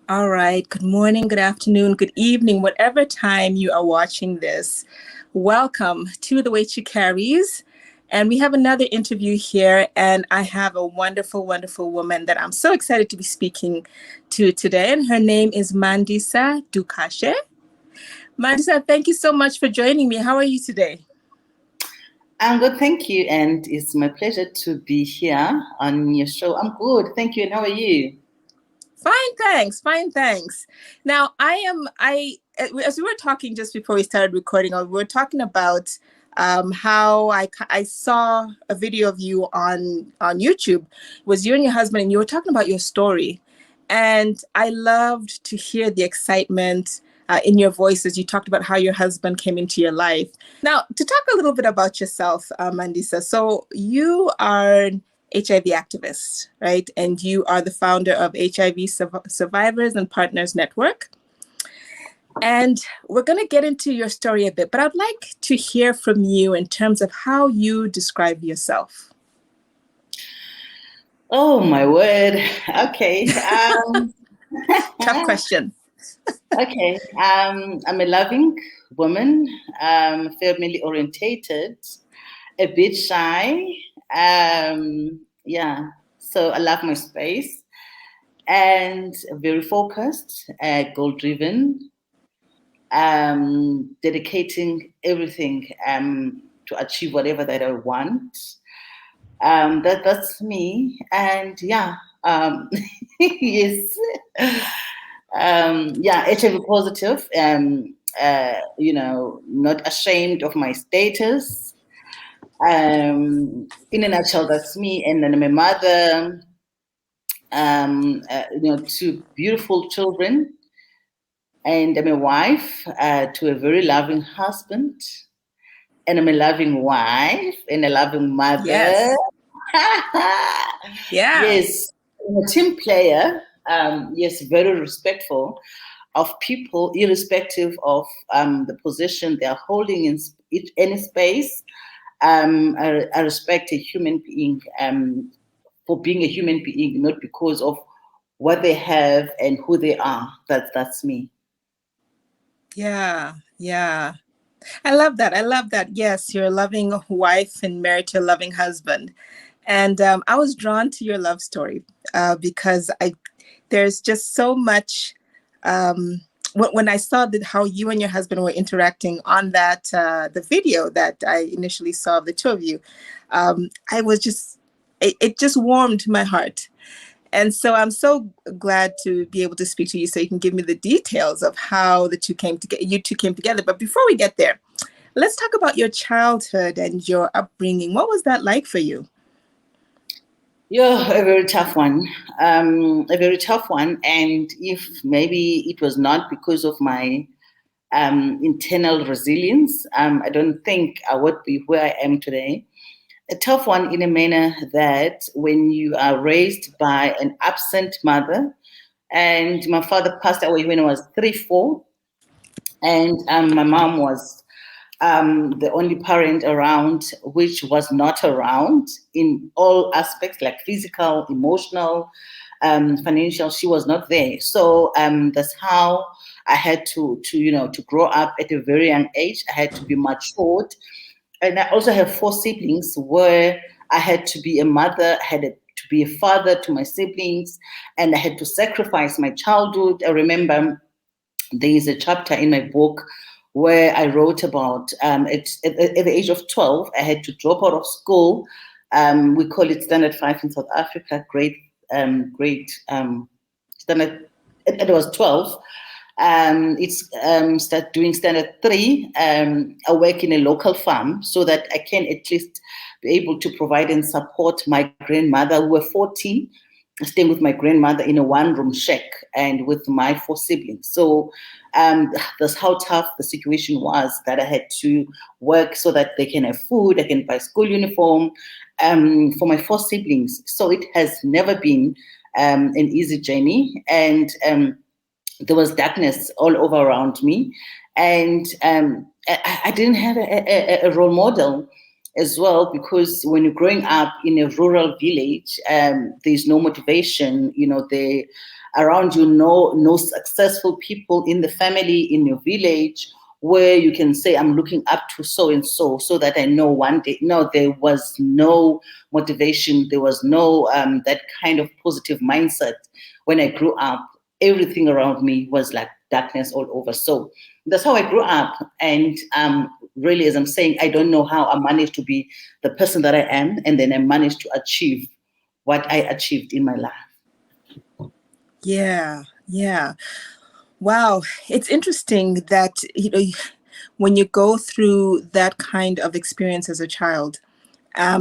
All right. Good morning, good afternoon, good evening, whatever time you are watching this. Welcome to The Weight She Carries. And we have another interview here, and I have a wonderful, wonderful woman that I'm so excited to be speaking to today. And her name is Mandisa Dukashe. Mandisa, thank you so much for joining me. How are you today? I'm good, thank you. And it's my pleasure to be here on your show. I'm good, thank you. And how are you? Fine, thanks. Fine, thanks. Now, as we were talking just before we started recording, we were talking about how I saw a video of you on YouTube. It was you and your husband, and you were talking about your story. And I loved to hear the excitement in your voice as you talked about how your husband came into your life. Now, to talk a little bit about yourself, Mandisa. So you are HIV activist, right? And you are the founder of HIV Survivors and Partners Network. And we're going to get into your story a bit, but I'd like to hear from you in terms of how you describe yourself. Oh, my word. Okay. Tough question. Okay. I'm a loving woman, family orientated, a bit shy. Yeah. So I love my space and very focused, goal-driven, dedicating everything to achieve whatever that I want. That's me, and yeah, yes, yeah, HIV positive. Not ashamed of my status. In a nutshell, that's me. And then I'm a mother. Two beautiful children, and I'm a wife to a very loving husband, and I'm a loving wife and a loving mother. Yes. Yeah. Yes, I'm a team player. Yes, very respectful of people, irrespective of the position they're holding in any space. I respect a human being for being a human being, not because of what they have and who they are. That's me. Yeah, yeah. I love that. I love that. Yes, you're a loving wife and married to a loving husband. And I was drawn to your love story because there's just so much. When I saw how you and your husband were interacting on that the video that I initially saw of the two of you, I was just it just warmed my heart. And so I'm so glad to be able to speak to you so you can give me the details of how you two came together. But before we get there, let's talk about your childhood and your upbringing. What was that like for you? Yeah, a very tough one. A very tough one. And if maybe it was not because of my internal resilience, I don't think I would be where I am today. A tough one in a manner that when you are raised by an absent mother, and my father passed away when I was 3, 4, and my mom was the only parent around, which was not around in all aspects, like physical, emotional, financial. She was not there. So that's how I had to grow up at a very young age. I had to be matured, and I also have 4 siblings where I had to be a mother, I had to be a father to my siblings, and I had to sacrifice my childhood. I remember there is a chapter in my book where I wrote about at the age of 12, I had to drop out of school. We call it Standard 5 in South Africa, grade standard. It was 12. It's start doing Standard 3. I work in a local farm so that I can at least be able to provide and support my grandmother, who were 40, staying with my grandmother in a 1-room shack and with my 4 siblings. So that's how tough the situation was, that I had to work so that they can have food, I can buy school uniform for my 4 siblings. So it has never been an easy journey. And there was darkness all over around me. And I didn't have a role model as well, because when you're growing up in a rural village, there's no motivation. around you, no successful people in the family, in your village, where you can say, I'm looking up to so and so, so that I know one day. No, there was no motivation. There was no that kind of positive mindset. When I grew up, everything around me was like darkness all over. So that's how I grew up. And really, as I'm saying, I don't know how I managed to be the person that I am, and then I managed to achieve what I achieved in my life. Yeah, yeah. Wow. It's interesting that, when you go through that kind of experience as a child,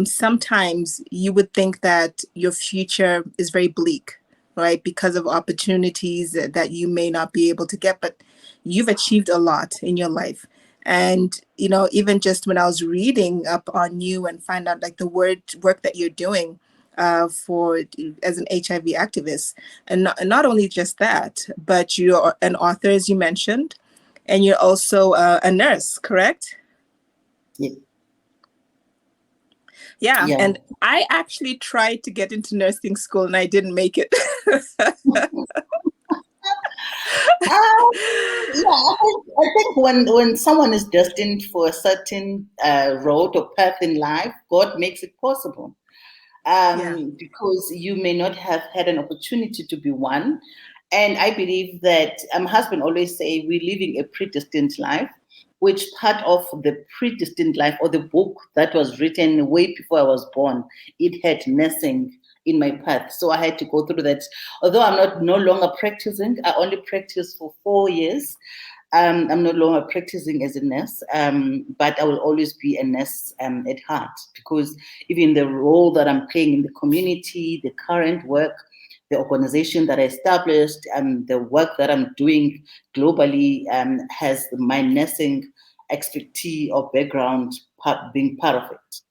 sometimes you would think that your future is very bleak, right? Because of opportunities that you may not be able to get, but you've achieved a lot in your life. And, even just when I was reading up on you and find out like the work that you're doing for as an HIV activist, and not only just that, but you're an author, as you mentioned, and you're also a nurse, correct? Yeah. Yeah, Yeah. and I actually tried to get into nursing school and I didn't make it. Yeah, I think when someone is destined for a certain road or path in life, God makes it possible. Yeah, Because you may not have had an opportunity to be one. And I believe that my husband always say we're living a predestined life, which part of the predestined life or the book that was written way before I was born, it had nursing in my path. So I had to go through that. Although I'm not no longer practicing, I only practiced for 4 years. I'm no longer practicing as a nurse, but I will always be a nurse at heart, because even the role that I'm playing in the community, the current work, the organization that I established, and the work that I'm doing globally has my nursing expertise or background being part of it.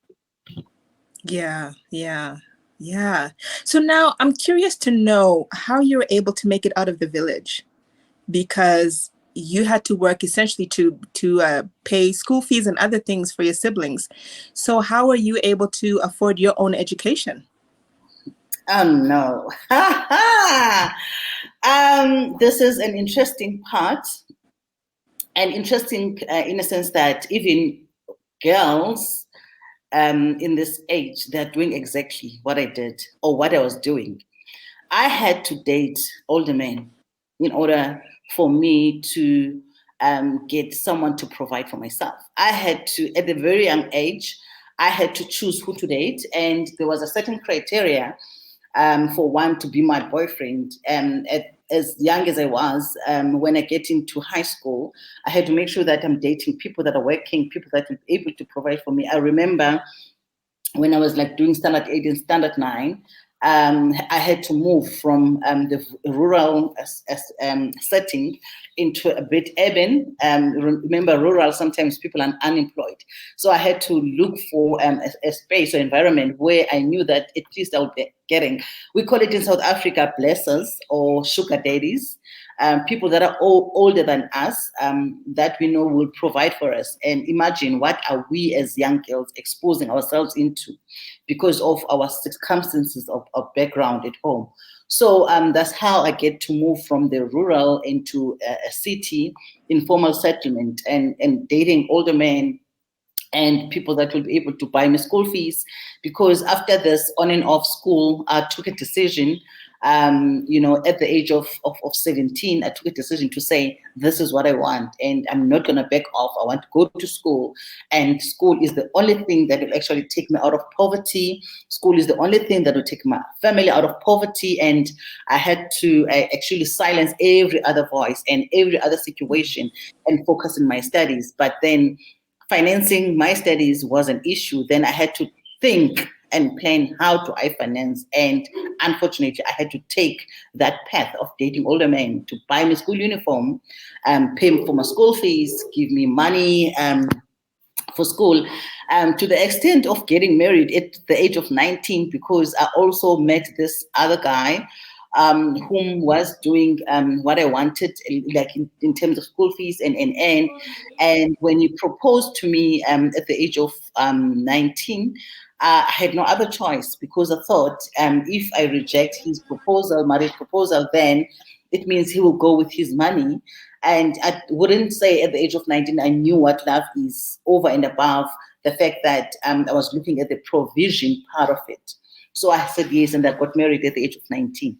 yeah, yeah, yeah. So now I'm curious to know how you were able to make it out of the village, because you had to work essentially to pay school fees and other things for your siblings. So how are you able to afford your own education? Oh no. This is an interesting part, and interesting in a sense that even girls in this age, they're doing exactly what I did or what I was doing. I had to date older men in order for me to get someone to provide for myself. I had to, at a very young age, I had to choose who to date, and there was a certain criteria for one to be my boyfriend. As young as I was, when I get into high school, I had to make sure that I'm dating people that are working, people that are able to provide for me. I remember when I was like doing standard 8 and standard 9, I had to move from the rural setting into a bit urban. Remember, rural, sometimes people are unemployed. So I had to look for a space or environment where I knew that at least I would be getting, we call it in South Africa, blessers or sugar daddies. People that are older than us, that we know will provide for us. And imagine, what are we as young girls exposing ourselves into because of our circumstances of background at home. So that's how I get to move from the rural into a city, informal settlement, and dating older men and people that will be able to buy me school fees. Because after this on and off school, I took a decision, at the age of 17, I took a decision to say, this is what I want, and I'm not going to back off. I want to go to school, and school is the only thing that will actually take me out of poverty. School is the only thing that will take my family out of poverty. And I had to actually silence every other voice and every other situation and focus on my studies. But then financing my studies was an issue. Then I had to think and plan, how do I finance? And unfortunately, I had to take that path of dating older men to buy me school uniform, pay for my school fees, give me money for school, to the extent of getting married at the age of 19, because I also met this other guy whom was doing what I wanted, like in terms of school fees and when he proposed to me at the age of 19, I had no other choice because I thought if I reject his proposal, marriage proposal, then it means he will go with his money. And I wouldn't say at the age of 19 I knew what love is over and above the fact that I was looking at the provision part of it. So I said yes, and I got married at the age of 19.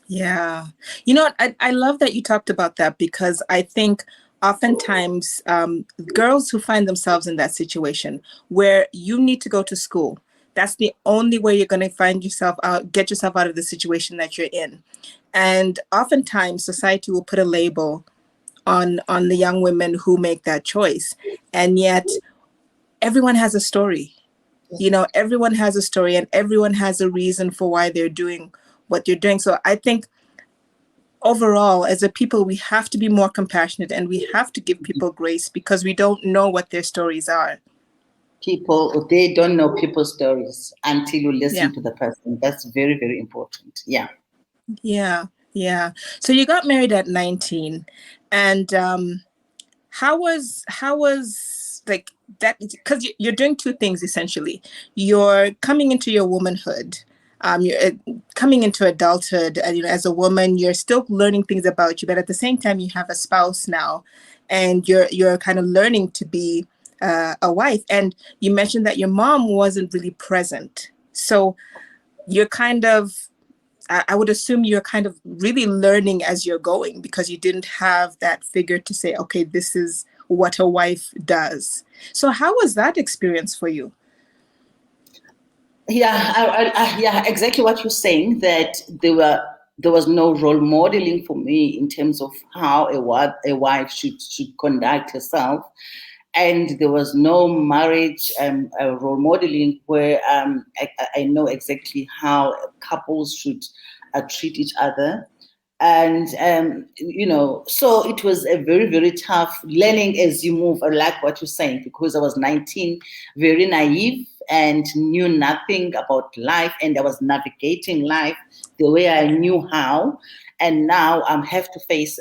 Yeah. You know what? I love that you talked about that, because I think oftentimes girls who find themselves in that situation where you need to go to school, that's the only way you're going to find yourself out, get yourself out of the situation that you're in. And oftentimes society will put a label on the young women who make that choice. And yet everyone has a story. You know, everyone has a story and everyone has a reason for why they're doing what they're doing. So I think overall, as a people, we have to be more compassionate and we have to give people grace, because we don't know what their stories are. People, they don't know people's stories until you Yeah. listen to the person. That's very, very important. Yeah. Yeah. Yeah. So you got married at 19, and how was like that, because you're doing two things essentially. You're coming into your womanhood, you're coming into adulthood, and you know, as a woman you're still learning things about you, but at the same time you have a spouse now, and you're kind of learning to be a wife. And you mentioned that your mom wasn't really present, so you're kind of, I would assume you're kind of really learning as you're going, because you didn't have that figure to say, okay, this is what a wife does. So how was that experience for you? Yeah, yeah, exactly what you're saying. That there was no role modeling for me in terms of how a wife should conduct herself, and there was no marriage role modeling where I know exactly how couples should treat each other. And so it was a very, very tough learning as you move. I like what you're saying, because I was 19, very naive and knew nothing about life, and I was navigating life the way I knew how. And now I have to face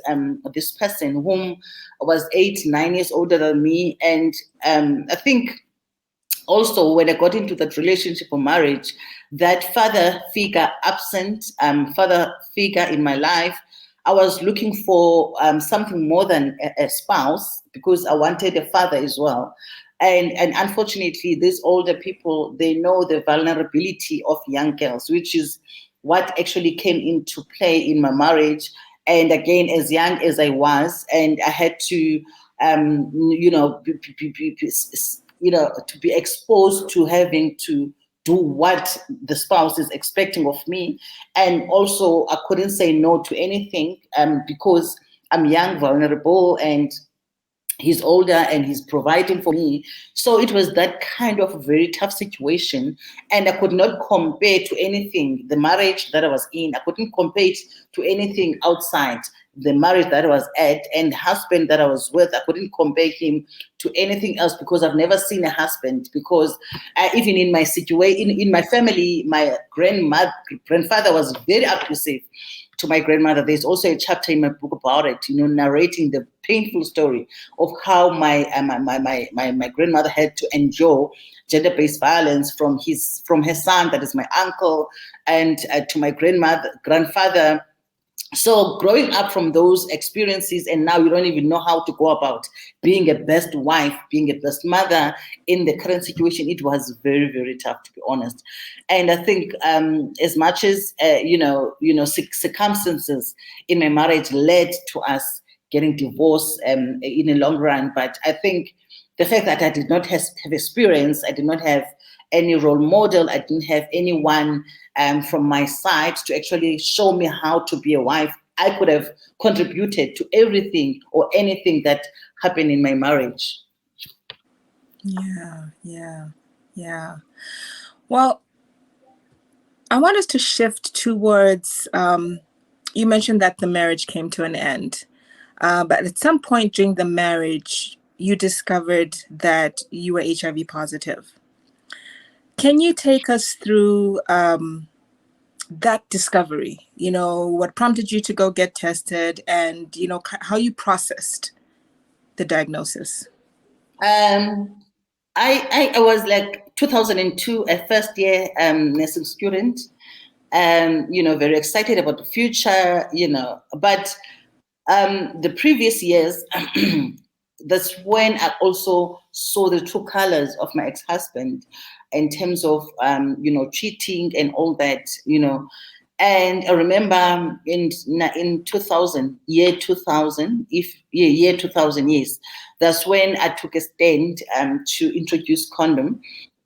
this person whom was 8, 9 years older than me. And I think also when I got into that relationship or marriage, that father figure absent, father figure in my life, I was looking for something more than a spouse, because I wanted a father as well. And unfortunately, these older people, they know the vulnerability of young girls, which is what actually came into play in my marriage. And again, as young as I was, and I had to, to be exposed to having to do what the spouse is expecting of me. And also, I couldn't say no to anything because I'm young, vulnerable, and he's older and he's providing for me. So it was that kind of very tough situation. And I could not compare to anything, the marriage that I was in, I couldn't compare it to anything outside the marriage that I was at, and the husband that I was with. I couldn't compare him to anything else, because I've never seen a husband. Because even in my situation, in my family, my grandfather was very abusive to my grandmother. There's also a chapter in my book about it, narrating the painful story of how my grandmother had to endure gender-based violence from her son, that is my uncle, and to my grandfather. So growing up from those experiences, and now you don't even know how to go about being a best wife, being a best mother in the current situation. It was very, very tough, to be honest. And I think as much as circumstances in my marriage led to us getting divorced in the long run, but I think the fact that I did not have experience, I did not have any role model, I didn't have anyone from my side to actually show me how to be a wife, I could have contributed to everything or anything that happened in my marriage. Yeah, yeah, yeah. Well, I want us to shift towards, you mentioned that the marriage came to an end. But at some point during the marriage, you discovered that you were HIV positive. Can you take us through that discovery? You know, what prompted you to go get tested, and, you know, how you processed the diagnosis? Um, I was like 2002, a first year nursing student, very excited about the future, but the previous years, that's when I also saw the true colors of my ex-husband in terms of, cheating and all that, And I remember in 2000, year 2000, year 2000, yes, that's when I took a stand to introduce condom,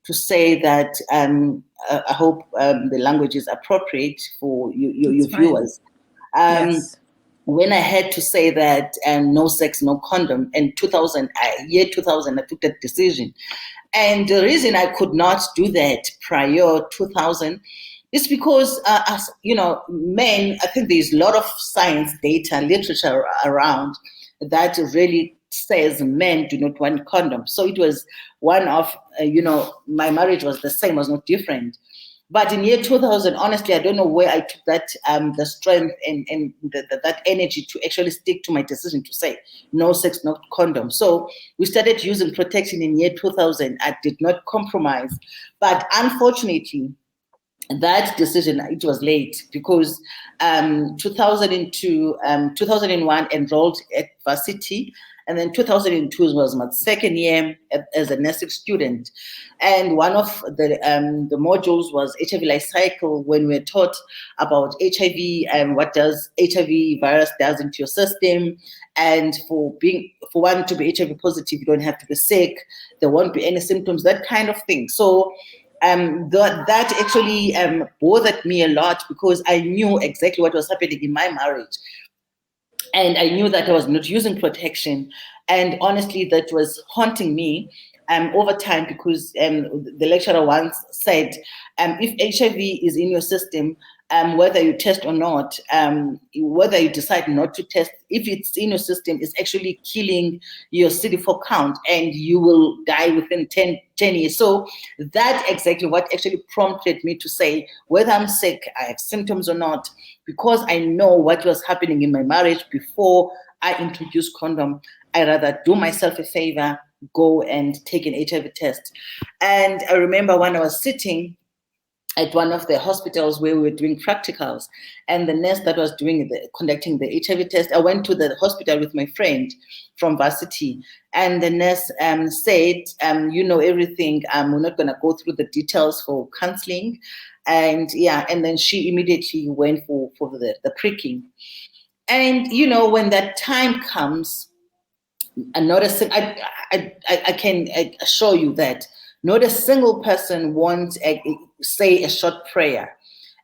to say that I hope the language is appropriate for your viewers. Yes. When I had to say that no sex, no condom, in 2000, year 2000, I took that decision. And the reason I could not do that prior 2000 is because, as you know, men, I think there's a lot of science data, literature around that really says men do not want condoms. So it was one of, my marriage was the same, was not different. But in year 2000, honestly, I don't know where I took that the strength and that energy to actually stick to my decision to say no sex, no condom. So we started using protection in year 2000. I did not compromise. But unfortunately, that decision, it was late because 2002, 2001 enrolled at varsity, and then 2002 was my second year as a nursing student. And one of the modules was HIV life cycle, when we were taught about HIV and what does HIV virus does into your system. And for one to be HIV positive, you don't have to be sick. There won't be any symptoms, that kind of thing. So that actually bothered me a lot because I knew exactly what was happening in my marriage. And I knew that I was not using protection. And honestly, that was haunting me over time because the lecturer once said, if HIV is in your system, whether you test or not, whether you decide not to test, if it's in your system, it's actually killing your CD4 count and you will die within 10 years. So that's exactly what actually prompted me to say, whether I'm sick, I have symptoms or not, because I know what was happening in my marriage before I introduced condom, I rather do myself a favor, go and take an HIV test. And I remember when I was sitting at one of the hospitals where we were doing practicals, and the nurse that was conducting the HIV test, I went to the hospital with my friend from varsity, and the nurse said, you know everything, we're not going to go through the details for counseling. And then she immediately went for the pricking. And when that time comes, I can assure you that not a single person wants say a short prayer.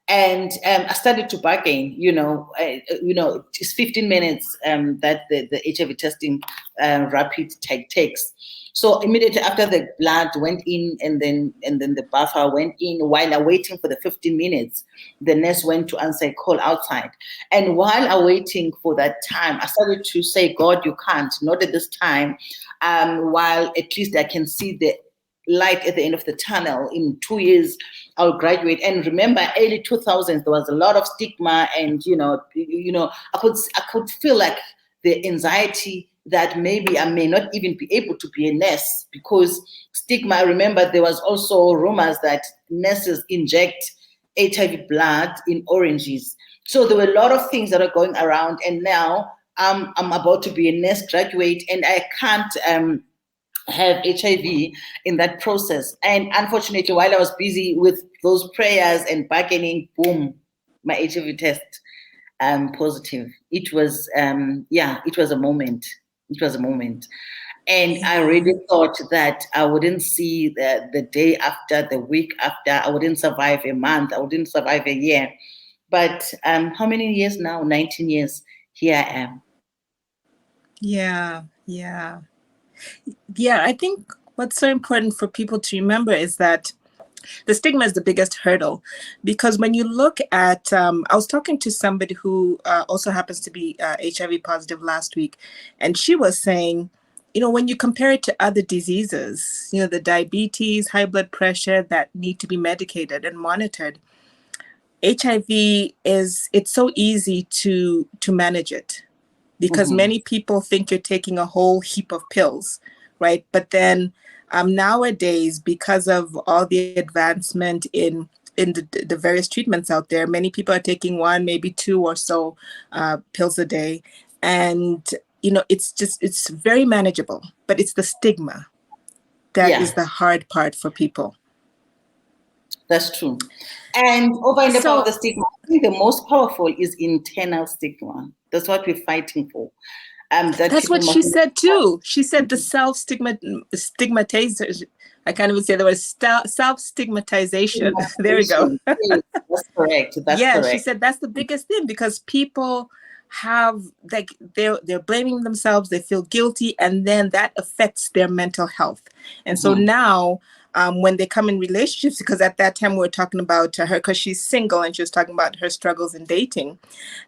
And I started to bargain. It's 15 minutes that the HIV testing rapid takes. So immediately after the blood went in, and then the buffer went in, while I'm waiting for the 15 minutes, the nurse went to answer a call outside. And while I'm waiting for that time, I started to say, God, you can't, not at this time, while at least I can see the light at the end of the tunnel. In 2 years, I'll graduate. And remember, early 2000s, there was a lot of stigma, and I could feel like the anxiety that maybe I may not even be able to be a nurse because stigma. I remember there was also rumors that nurses inject HIV blood in oranges. So there were a lot of things that are going around, and now I'm about to be a nurse graduate, and I can't have HIV in that process. And unfortunately, while I was busy with those prayers and bargaining, boom, my HIV test positive. It was it was a moment. It was a moment. And I really thought that I wouldn't see the day after, the week after, I wouldn't survive a month, I wouldn't survive a year. But how many years now? 19 years. Here I am. Yeah. I think what's so important for people to remember is that the stigma is the biggest hurdle, because when you look at, I was talking to somebody who also happens to be HIV positive last week, and she was saying, when you compare it to other diseases, the diabetes, high blood pressure that need to be medicated and monitored, HIV it's so easy to manage it, because many people think you're taking a whole heap of pills, right? But then Nowadays, because of all the advancement in the various treatments out there, many people are taking one, maybe two or so pills a day. And, it's very manageable, but it's the stigma that is Yeah, the hard part for people. that's true. And over and above So the stigma, I think the most powerful is internal stigma. That's what we're fighting for. That that's people what she must. said too. She said the stigmatization. I can't even say the word self stigmatization. There we go. Yes, that's correct. That's Yeah, she correct. said that's the biggest thing because people have like they're blaming themselves, they feel guilty, and then that affects their mental health. And so now when they come in relationships, because at that time we were talking about her because she's single and she was talking about her struggles in dating,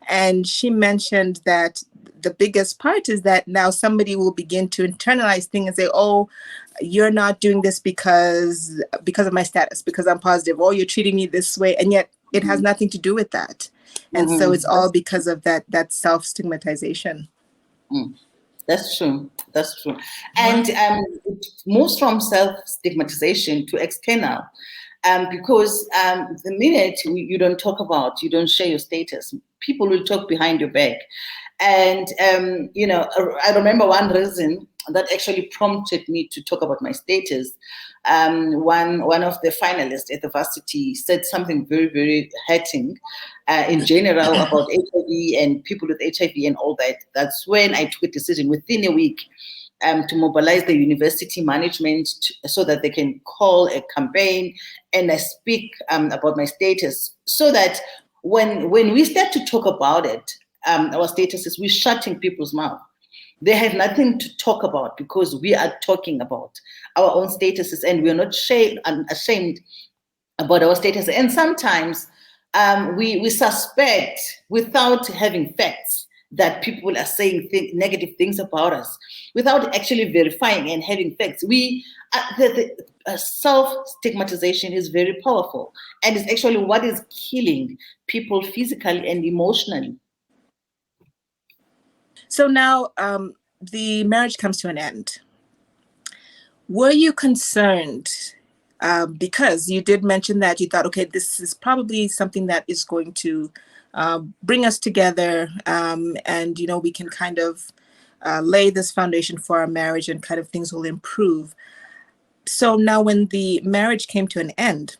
and she mentioned that the biggest part is that now somebody will begin to internalize things and say, oh, you're not doing this because of my status, because I'm positive, or you're treating me this way, and yet it has nothing to do with that. And so it's all because of that self stigmatization. That's true. That's true. And it moves from self-stigmatization to external. Because the minute you don't talk about, you don't share your status, people will talk behind your back. And, I remember one reason that actually prompted me to talk about my status. One of the finalists at the varsity said something very, very hurting in general about HIV and people with HIV and all that. That's when I took a decision within a week to mobilize the university management so that they can call a campaign and I speak about my status so that when we start to talk about it, our statuses, we're shutting people's mouth. They have nothing to talk about because we are talking about our own statuses and we're not ashamed about our status. And sometimes we suspect without having facts that people are saying negative things about us without actually verifying and having facts. The self-stigmatization is very powerful and it's actually what is killing people physically and emotionally. So now the marriage comes to an end. Were you concerned? Because you did mention that you thought, okay, this is probably something that is going to bring us together, and we can kind of lay this foundation for our marriage, and kind of things will improve. So now, when the marriage came to an end,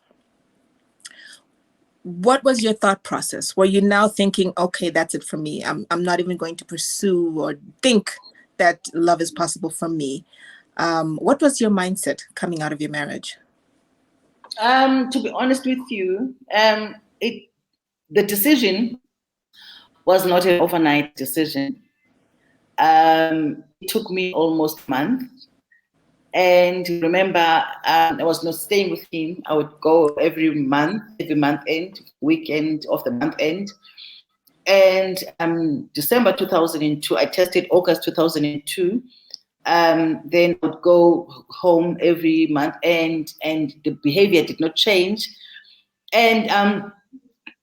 what was your thought process? Were you now thinking, okay, that's it for me? I'm not even going to pursue or think that love is possible for me. What was your mindset coming out of your marriage? To be honest with you, the decision was not an overnight decision. It took me almost a month. And remember, I was not staying with him. I would go every month end, weekend of the month end. And December 2002, I tested August 2002. Then I would go home every month end, and the behavior did not change. And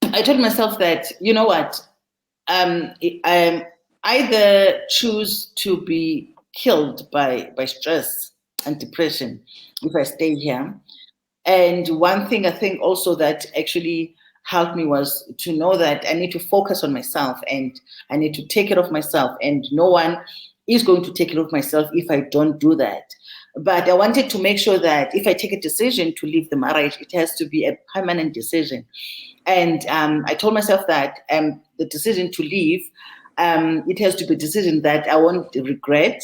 I told myself that, you know what, I either choose to be killed by stress and depression if I stay here. And one thing I think also that actually helped me was to know that I need to focus on myself and I need to take care of myself. And no one is going to take care of myself if I don't do that. But I wanted to make sure that if I take a decision to leave the marriage, it has to be a permanent decision. And I told myself that the decision to leave, it has to be a decision that I won't regret.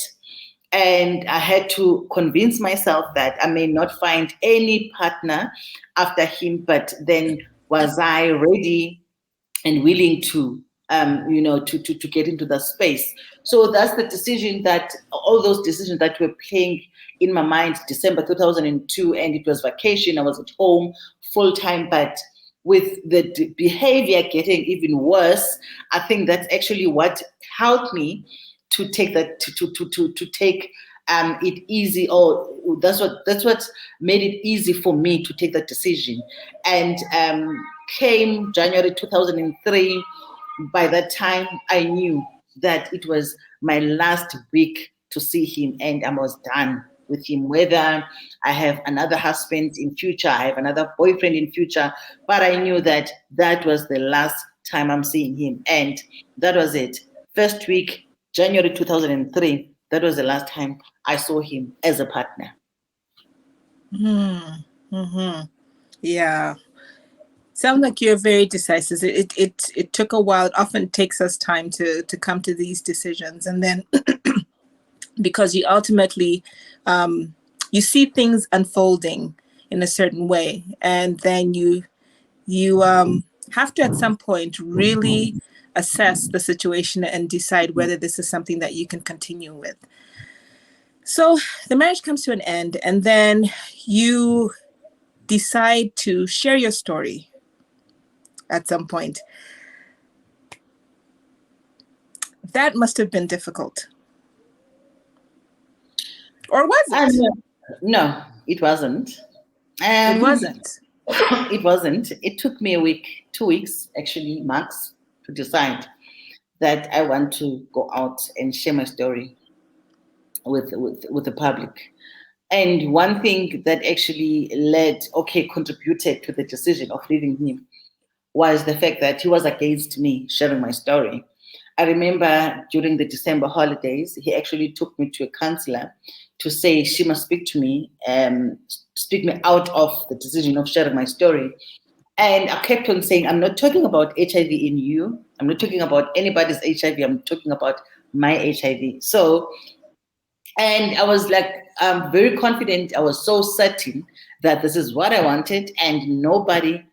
And I had to convince myself that I may not find any partner after him, but then was I ready and willing to, to get into that space. So that's the decision that, all those decisions that were playing in my mind, December 2002, and it was vacation. I was at home full time, but with the behavior getting even worse, I think that's actually what helped me to take that to take it easy, or that's what made it easy for me to take that decision. And came January 2003, by that time I knew that it was my last week to see him and I was done with him, whether I have another husband in future, I have another boyfriend in future. But I knew that that was the last time I'm seeing him. And that was it. First week, January 2003, that was the last time I saw him as a partner. Mm-hmm. Yeah. Sounds like you're very decisive. It took a while. It often takes us time to come to these decisions, and then because you ultimately you see things unfolding in a certain way, and then you have to at some point really assess the situation and decide whether this is something that you can continue with. So the marriage comes to an end, and then you decide to share your story at some point. That must have been difficult. Or was it? No, it wasn't. It wasn't. It wasn't. It took me a week, 2 weeks actually, max, to decide that I want to go out and share my story with the public. And one thing that actually contributed to the decision of leaving him was the fact that he was against me sharing my story. I remember during the December holidays, he actually took me to a counselor to say she must speak me out of the decision of sharing my story. And I kept on saying, I'm not talking about HIV in you. I'm not talking about anybody's HIV. I'm talking about my HIV. So, and I was like, I'm very confident. I was so certain that this is what I wanted, and nobody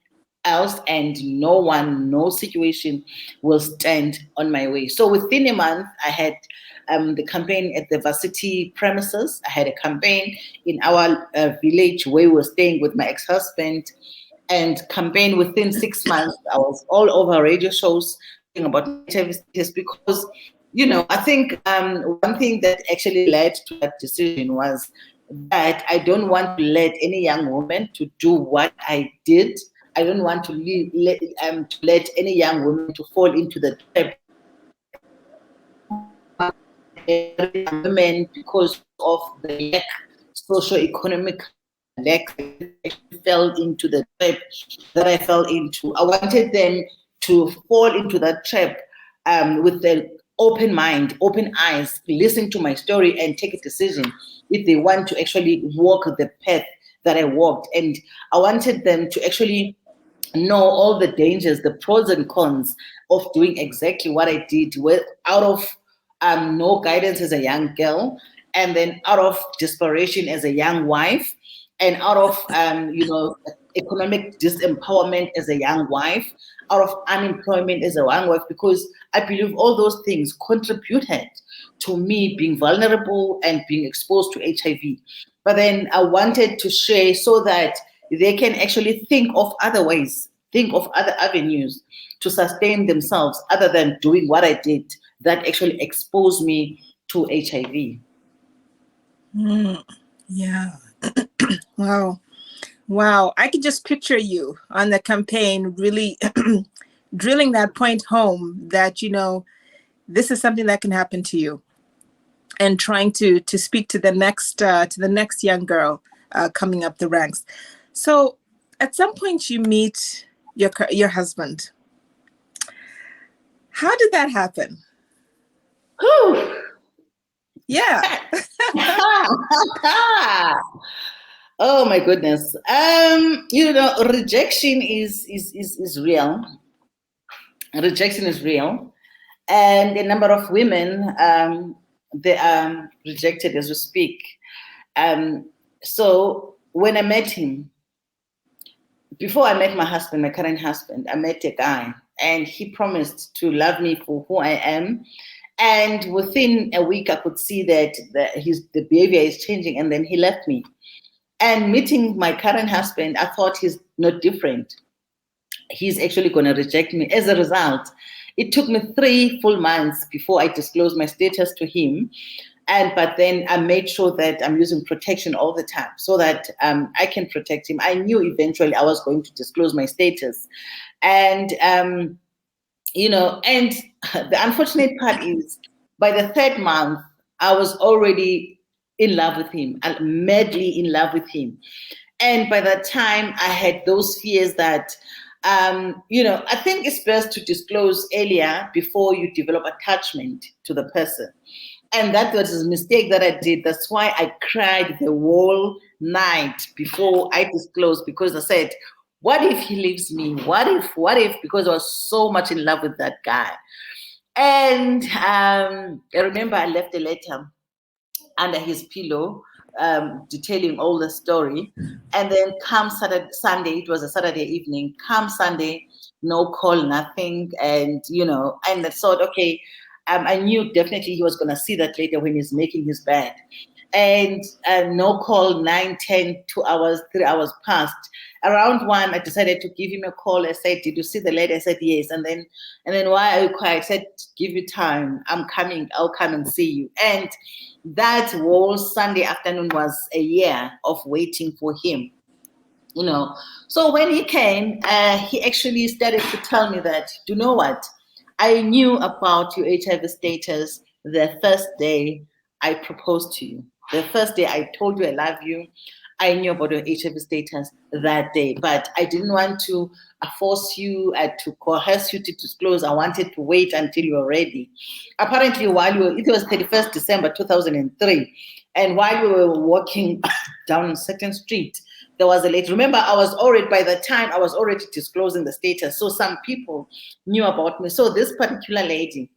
else and no one, no situation will stand on my way. So within a month, I had the campaign at the varsity premises. I had a campaign in our village where we were staying with my ex-husband, and campaign within 6 months. I was all over radio shows talking about HIV status because, I think one thing that actually led to that decision was that I don't want to let any young woman to do what I did. I don't want to let any young woman to fall into the trap women because of the lack, socio-economic lack, fell into the trap that I fell into. I wanted them to fall into that trap with the open mind, open eyes, listen to my story and take a decision if they want to actually walk the path that I walked. And I wanted them to actually know all the dangers, the pros and cons of doing exactly what I did out of no guidance as a young girl, and then out of desperation as a young wife, and out of economic disempowerment as a young wife, out of unemployment as a young wife, because I believe all those things contributed to me being vulnerable and being exposed to HIV. But then I wanted to share so that they can actually think of other ways, think of other avenues to sustain themselves other than doing what I did that actually exposed me to HIV. Yeah. Wow. I can just picture you on the campaign really drilling that point home that, this is something that can happen to you, and trying to speak to the next young girl coming up the ranks. So at some point you meet your husband. How did that happen? Whew. Yeah. Oh my goodness. Rejection is real. Rejection is real. And a number of women, they are rejected as we speak. So when I met him, before I met my husband, my current husband, I met a guy, and he promised to love me for who I am. And within a week, I could see that the behavior is changing, and then he left me. And meeting my current husband, I thought he's not different. He's actually going to reject me. As a result, it took me 3 full months before I disclosed my status to him. But then I made sure that I'm using protection all the time so that I can protect him. I knew eventually I was going to disclose my status. And, and the unfortunate part is by the 3rd month, I was already in love with him, madly in love with him. And by that time, I had those fears that, I think it's best to disclose earlier before you develop attachment to the person. And that was a mistake that I did. That's why I cried the whole night before I disclosed, because I said, what if he leaves me? What if, because I was so much in love with that guy. And I remember I left a letter under his pillow, detailing all the story. And then come Sunday, it was a Saturday evening, come Sunday, no call, nothing. And, and I thought, okay, I knew definitely he was going to see that later when he's making his bed. And no call, 9, 10, 2 hours, 3 hours passed. Around 1, I decided to give him a call. I said, did you see the lady? I said, yes. And then why are you quiet? I said, give you time. I'm coming. I'll come and see you. And that whole Sunday afternoon was a year of waiting for him. So when he came, he actually started to tell me that, you know what? I knew about your HIV status the first day I proposed to you. The first day I told you I love you, I knew about your HIV status that day. But I didn't want to force you, to coerce you to disclose. I wanted to wait until you were ready. Apparently, it was 31st December 2003, and while you were walking down 2nd Street, there was a lady. Remember, by the time I was already disclosing the status. So some people knew about me. So this particular lady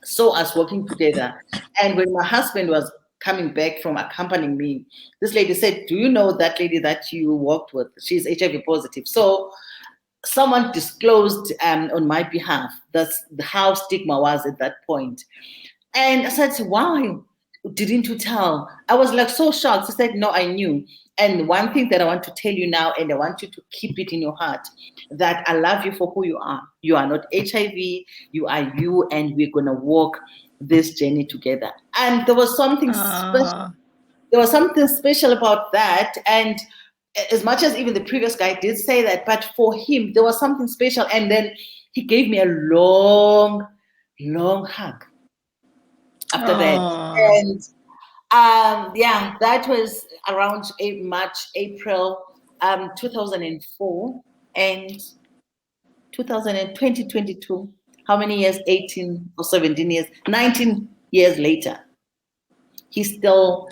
saw us working together. And when my husband was coming back from accompanying me, this lady said, do you know that lady that you worked with? She's HIV positive. So someone disclosed on my behalf. That's how Stigma was at that point. And I said, why didn't you tell? I was like so shocked. She said, no, I knew. And one thing that I want to tell you now, and I want you to keep it in your heart, that I love you for who you are. You are not HIV, you are you, and we're going to walk this journey together. And there was something special. There was something special about that. And as much as even the previous guy did say that, but for him, there was something special. And then he gave me a long, long hug after that. And that was around April 2004 and 2022. How many years? 18 or 17 years, 19 years later. He's still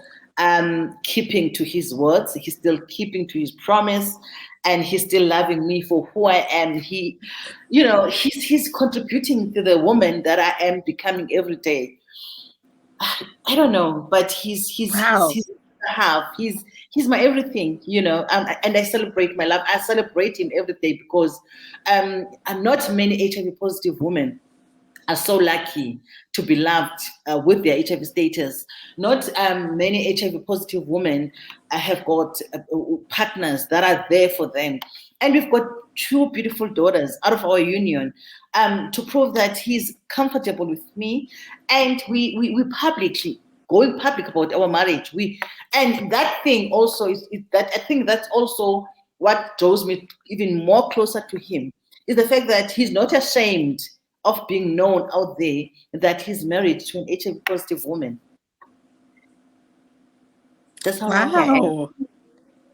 keeping to his words. He's still keeping to his promise, and he's still loving me for who I am. He's contributing to the woman that I am becoming every day. I don't know, but he's my everything, and I celebrate my love. I celebrate him every day because not many HIV positive women are so lucky to be loved with their HIV status. Not many HIV positive women have got partners that are there for them. And we've got 2 beautiful daughters out of our union to prove that he's comfortable with me. And we publicly, going public about our marriage. And that thing also I think that's also what draws me even more closer to him, is the fact that he's not ashamed of being known out there that he's married to an HIV positive woman. That's how lucky I am.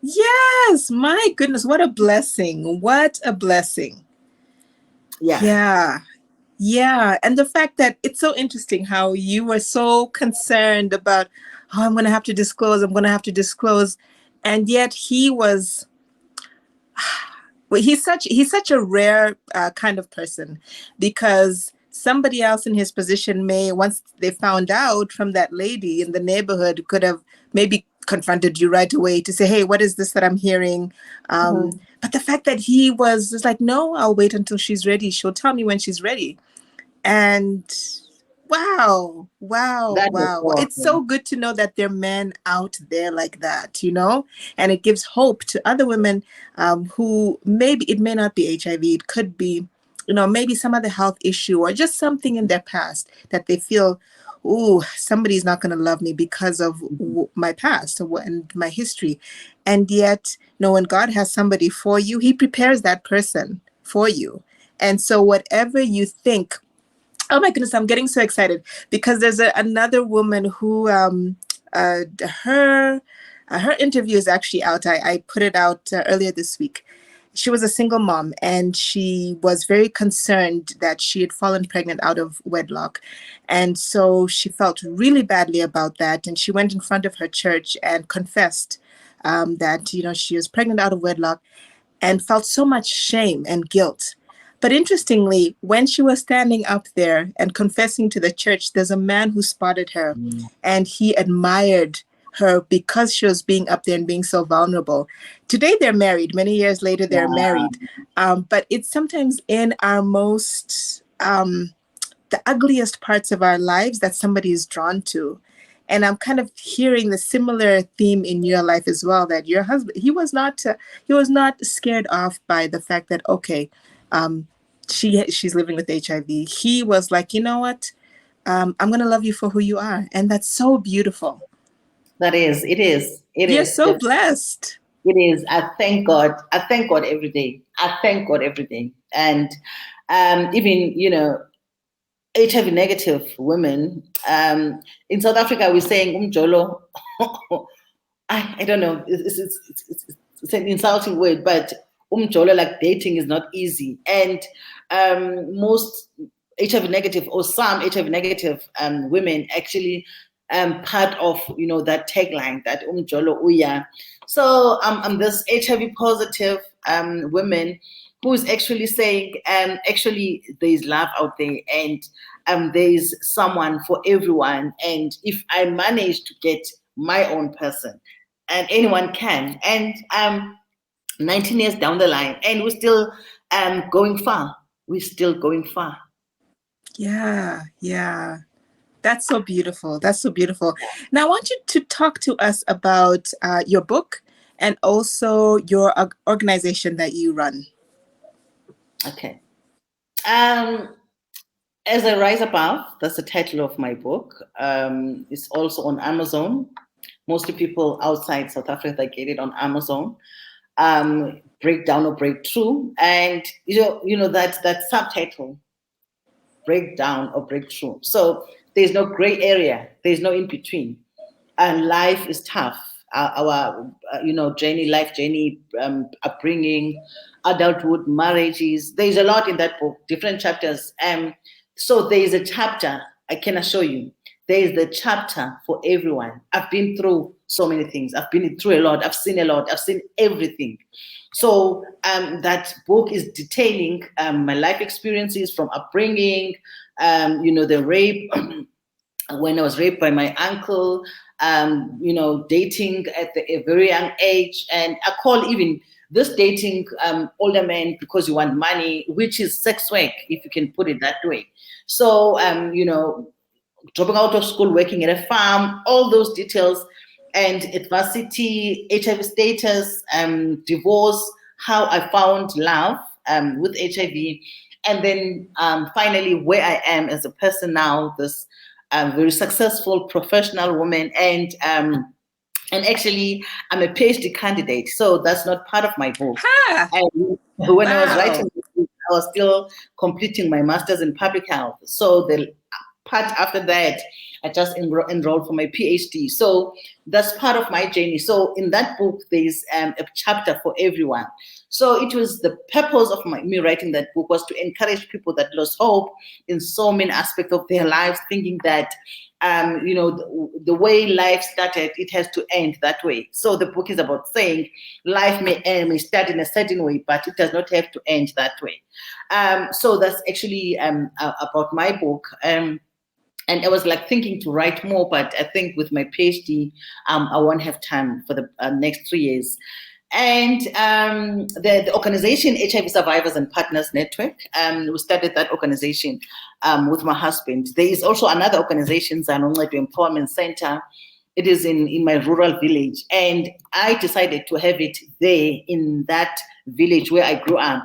Yes, my goodness, what a blessing. What a blessing. Yeah. And the fact that it's so interesting how you were so concerned about, I'm going to have to disclose. And yet he was, well, he's such a rare kind of person, because somebody else in his position may, once they found out from that lady in the neighborhood, could have maybe confronted you right away to say, hey, what is this that I'm hearing? But the fact that he was just like, no, I'll wait until she's ready. She'll tell me when she's ready. And wow. It's so good to know that there are men out there like that, and it gives hope to other women who maybe it may not be HIV. It could be, maybe some other health issue or just something in their past that they feel, ooh, somebody's not going to love me because of my past and my history. And yet, when God has somebody for you, he prepares that person for you. And so whatever you think, oh my goodness, I'm getting so excited because there's another woman who her her interview is actually out. I put it out earlier this week. She was a single mom, and she was very concerned that she had fallen pregnant out of wedlock. And so she felt really badly about that. And she went in front of her church and confessed that, she was pregnant out of wedlock, and felt so much shame and guilt. But interestingly, when she was standing up there and confessing to the church, there's a man who spotted her, and he admired her because she was being up there and being so vulnerable. Today they're married. Many years later, they're married. But it's sometimes in our most, the ugliest parts of our lives that somebody is drawn to. And I'm kind of hearing the similar theme in your life as well, that your husband, he was not scared off by the fact that, okay, she's living with HIV. He was like, you know what? I'm going to love you for who you are. And that's so beautiful. It is. You're so blessed. It is. I thank God. I thank God every day. I thank God every day. And even, HIV negative women, in South Africa, we're saying, umjolo. I don't know, it's an insulting word, but umjolo, like dating, is not easy. And most HIV negative, or some HIV negative women actually part of, that tagline, that umjolo uya. So I'm this HIV positive women who's actually saying, actually, there's love out there, and there's someone for everyone. And if I manage to get my own person, and anyone can, and 19 years down the line, and we're still going far. We're still going far. Yeah. That's so beautiful. That's so beautiful. Now, I want you to talk to us about your book and also your organization that you run. Okay. As I Rise Above, that's the title of my book. It's also on Amazon. Mostly people outside South Africa get it on Amazon. Breakdown or Breakthrough. And that subtitle, Breakdown or Breakthrough. So there's no gray area. There's no in between. And life is tough. Our life journey, upbringing, adulthood, marriages. There's a lot in that book, different chapters. So there is a chapter, I can assure you, there is the chapter for everyone. I've been through so many things. I've been through a lot. I've seen a lot. I've seen everything. So that book is detailing my life experiences from upbringing, the rape, when I was raped by my uncle, dating at a very young age. And I call even this dating older men because you want money, which is sex work, if you can put it that way. So, dropping out of school, working at a farm, all those details, and adversity, HIV status, divorce, how I found love with HIV, and then finally where I am as a person now, this very successful professional woman, and actually I'm a PhD candidate, so that's not part of my book. And when I was writing the book, I was still completing my master's in public health. So the part after that, I just enrolled for my PhD. So that's part of my journey. So in that book, there's a chapter for everyone. So it was the purpose of me writing that book was to encourage people that lost hope in so many aspects of their lives, thinking that, the way life started, it has to end that way. So the book is about saying life may start in a certain way, but it does not have to end that way. So that's actually about my book. And I was thinking to write more, but I think with my PhD, I won't have time for the next 3 years. And the organization HIV Survivors and Partners Network, we started that organization with my husband. There is also another organization, Zanoncedo Empowerment Center. It is in my rural village. And I decided to have it there in that village where I grew up,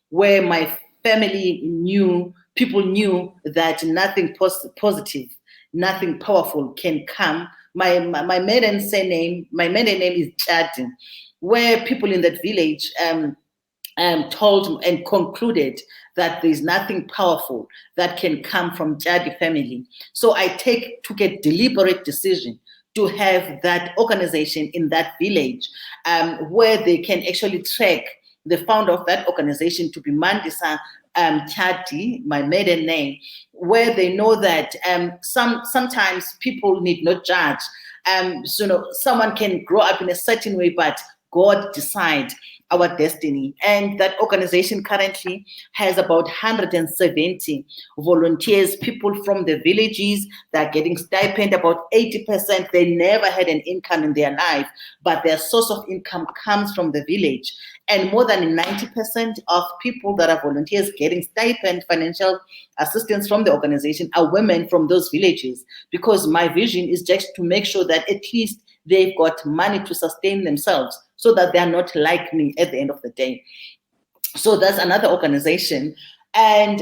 where my family knew, people knew that nothing positive, nothing powerful can come. My maiden name is Chadi, where people in that village told and concluded that there's nothing powerful that can come from Jadi family. So I took a deliberate decision to have that organization in that village, where they can actually track the founder of that organization to be Mandisa Chati, my maiden name, where they know that sometimes people need not judge. So, someone can grow up in a certain way, but God decides our destiny. And that organization currently has about 170 volunteers, people from the villages that are getting stipend. About 80%, they never had an income in their life, but their source of income comes from the village. And more than 90% of people that are volunteers getting stipend, financial assistance from the organization, are women from those villages. Because my vision is just to make sure that at least they've got money to sustain themselves, so that they're not like me at the end of the day. So that's another organization. And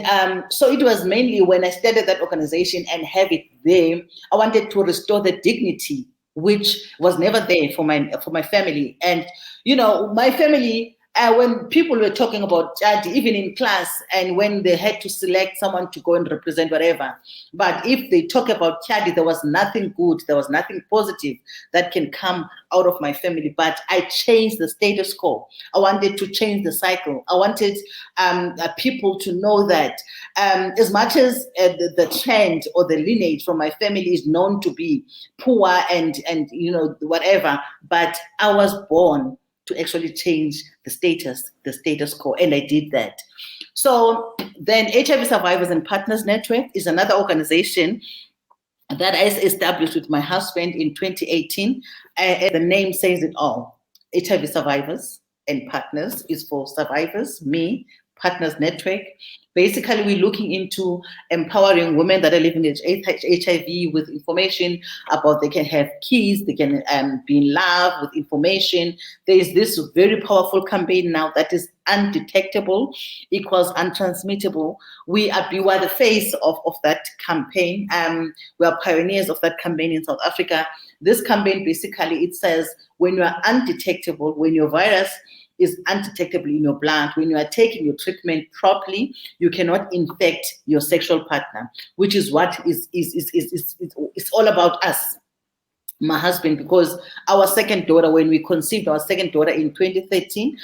so it was mainly when I started that organization and have it there, I wanted to restore the dignity which was never there for my family. And my family, when people were talking about Chadi, even in class, and when they had to select someone to go and represent whatever, but if they talk about Chadi, there was nothing good, there was nothing positive that can come out of my family. But I changed the status quo. I wanted to change the cycle. I wanted people to know that as much as the trend or the lineage from my family is known to be poor and whatever, but I was born to actually change the status quo, and I did that. So then HIV Survivors and Partners Network is another organization that I established with my husband in 2018. The name says it all. HIV Survivors and Partners is for survivors, me, Partners Network. Basically, we're looking into empowering women that are living with HIV with information about they can have kids, they can be in love with information. There is this very powerful campaign now that is undetectable equals untransmittable. We are the face of that campaign. We are pioneers of that campaign in South Africa. This campaign, basically, it says when you are undetectable, when your virus is undetectable in your blood, when you are taking your treatment properly, you cannot infect your sexual partner, which is what is all about us, my husband, because our second daughter, when we conceived our second daughter in 2013,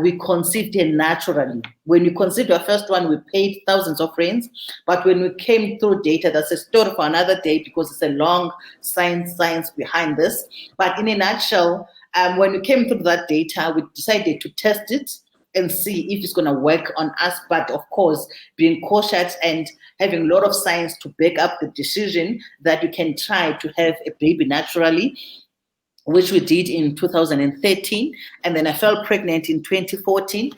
we conceived her naturally. When we conceived our first one, we paid thousands of rands, but when we came through data, that's a story for another day because it's a long science behind this. But in a nutshell, when we came through that data, we decided to test it and see if it's going to work on us. But of course, being cautious and having a lot of science to back up the decision that you can try to have a baby naturally, which we did in 2013. And then I fell pregnant in 2014.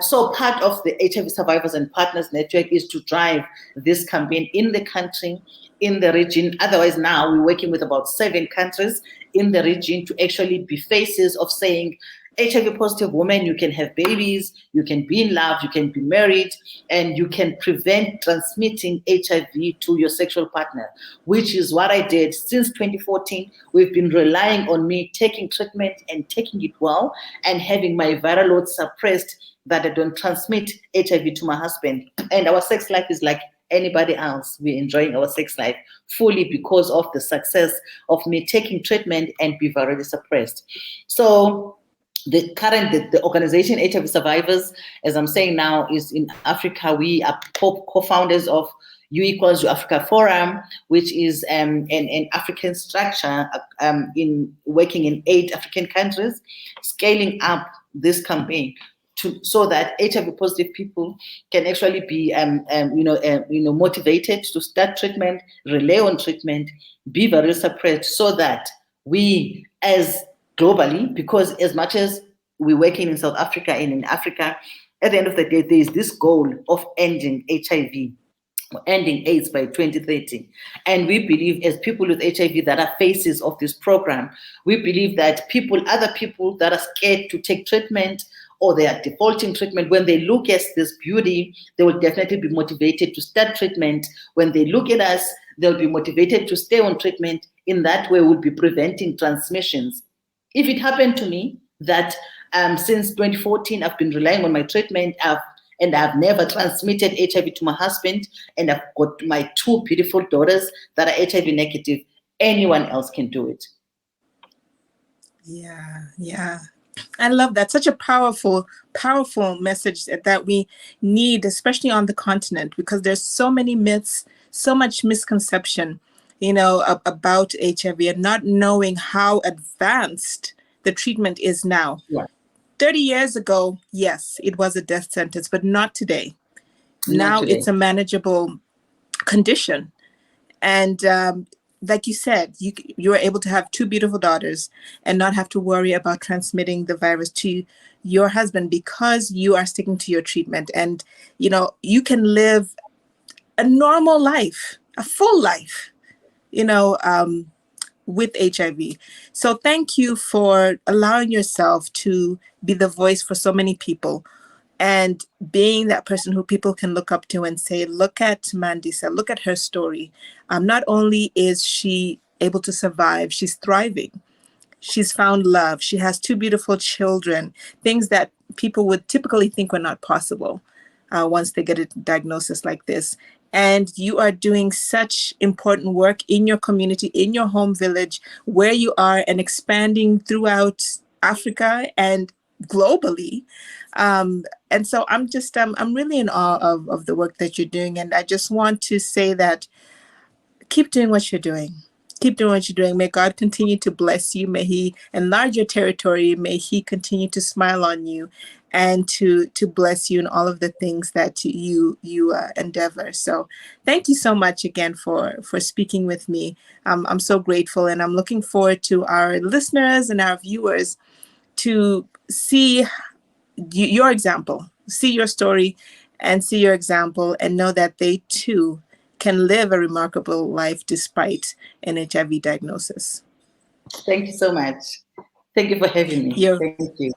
So part of the HIV Survivors and Partners Network is to drive this campaign in the country, in the region. Otherwise, now we're working with about 7 countries in the region to actually be faces of saying, HIV positive women, you can have babies, you can be in love, you can be married, and you can prevent transmitting HIV to your sexual partner, which is what I did since 2014. We've been relying on me taking treatment and taking it well and having my viral load suppressed that I don't transmit HIV to my husband. And our sex life is like anybody else. We're enjoying our sex life fully because of the success of me taking treatment and be virally suppressed. So the organization HIV Survivors, as I'm saying now, is in Africa. We are co-founders of U equals U Africa Forum, which is an African structure in working in 8 African countries, scaling up this campaign so that HIV positive people can actually be motivated to start treatment, rely on treatment, be very suppressed, so that we as globally, because as much as we're working in South Africa and in Africa, at the end of the day, there is this goal of ending HIV, ending AIDS by 2030. And we believe, as people with HIV that are faces of this program, we believe that other people that are scared to take treatment or they are defaulting treatment, when they look at this beauty, they will definitely be motivated to start treatment. When they look at us, they'll be motivated to stay on treatment. In that way, we'll be preventing transmissions. If it happened to me that since 2014, I've been relying on my treatment, and I've never transmitted HIV to my husband, and I've got my 2 beautiful daughters that are HIV negative, anyone else can do it. Yeah, yeah. I love that. Such a powerful, powerful message that we need, especially on the continent, because there's so many myths, so much misconception, about HIV, and not knowing how advanced the treatment is now. Yeah. 30 years ago, yes, it was a death sentence, but not today. Not Now today. it's a manageable condition. And like you said, you were able to have 2 beautiful daughters and not have to worry about transmitting the virus to your husband because you are sticking to your treatment. And, you can live a normal life, a full life, with HIV. So thank you for allowing yourself to be the voice for so many people, and being that person who people can look up to and say, look at Mandisa, look at her story. Not only is she able to survive, she's thriving. She's found love. She has 2 beautiful children, things that people would typically think were not possible once they get a diagnosis like this. And you are doing such important work in your community, in your home village, where you are, and expanding throughout Africa and globally. And so I'm really in awe of the work that you're doing. And I just want to say that keep doing what you're doing. Keep doing what you're doing. May God continue to bless you. May He enlarge your territory. May He continue to smile on you and to bless you in all of the things that you endeavor. So thank you so much again for speaking with me. I'm so grateful, and I'm looking forward to our listeners and our viewers to see your example, see your story, and see your example, and know that they too can live a remarkable life despite an HIV diagnosis. Thank you so much. Thank you for having me. Thank you.